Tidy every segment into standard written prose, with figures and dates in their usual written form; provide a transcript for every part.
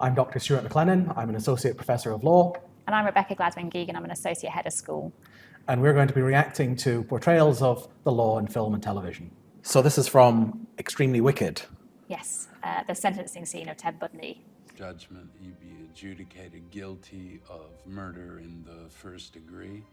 I'm Dr. Stuart McLennan. I'm an Associate Professor of Law. And I'm Rebecca Gladwin-Geoghegan. I'm an Associate Head of School. And we're going to be reacting to portrayals of the law in film and television. So this is from Extremely Wicked. Yes, the sentencing scene of Ted Bundy. Judgment, you be adjudicated guilty of murder in the first degree.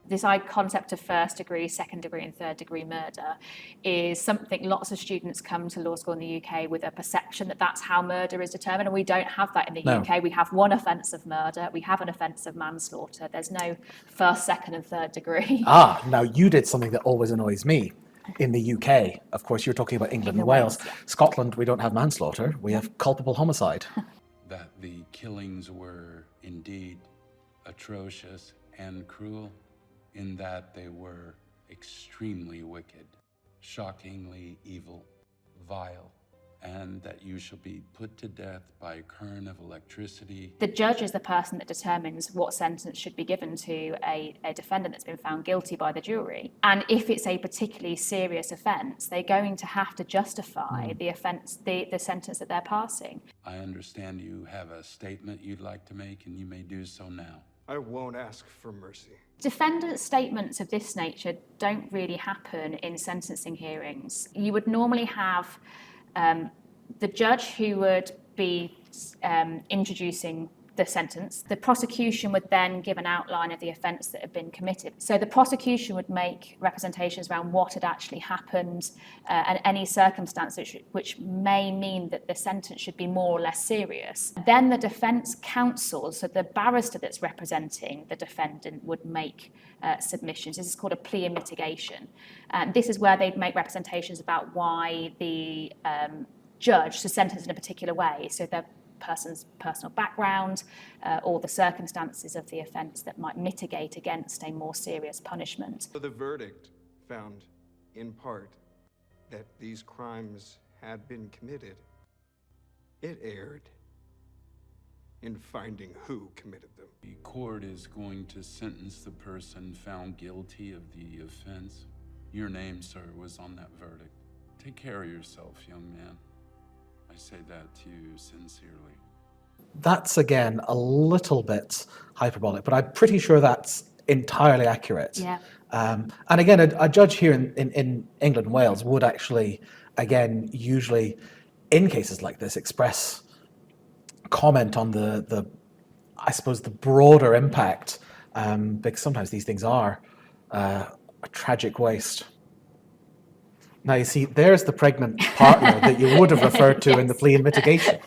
This concept of first degree, second degree and third degree murder is something lots of students come to law school in the UK with a perception that that's how murder is determined, and we don't have that in the UK. We have one offence of murder, we have an offence of manslaughter. There's no first, second and third degree. Now you did something that always annoys me. In the UK, of course, you're talking about England and Wales. Yeah. Scotland, we don't have manslaughter, we have culpable homicide. That the killings were indeed atrocious and cruel, in that they were extremely wicked, shockingly evil, vile, and that you shall be put to death by a current of electricity. The judge is the person that determines what sentence should be given to a defendant that's been found guilty by the jury. And if it's a particularly serious offence, they're going to have to justify the offence, the sentence that they're passing. I understand you have a statement you'd like to make, and you may do so now. I won't ask for mercy. Defendant statements of this nature don't really happen in sentencing hearings. You would normally have the judge who would be introducing the sentence. The prosecution would then give an outline of the offence that had been committed. So the prosecution would make representations around what had actually happened and any circumstances which may mean that the sentence should be more or less serious. Then the defence counsel, so the barrister that's representing the defendant, would make submissions. This is called a plea in mitigation. This is where they'd make representations about why the judge to sentence in a particular way. So the person's personal background or the circumstances of the offence that might mitigate against a more serious punishment. So the verdict found, in part, that these crimes had been committed. It erred in finding who committed them. The court is going to sentence the person found guilty of the offense. Your name, sir, was on that verdict. Take care of yourself, young man. I say that to you sincerely. That's, again, a little bit hyperbolic, but I'm pretty sure that's entirely accurate. Yeah. And again, a judge here in England and Wales would actually, again, usually in cases like this, express comment on the I suppose, the broader impact, because sometimes these things are a tragic waste. Now, you see, there's the pregnant partner that you would have referred to in the plea in mitigation.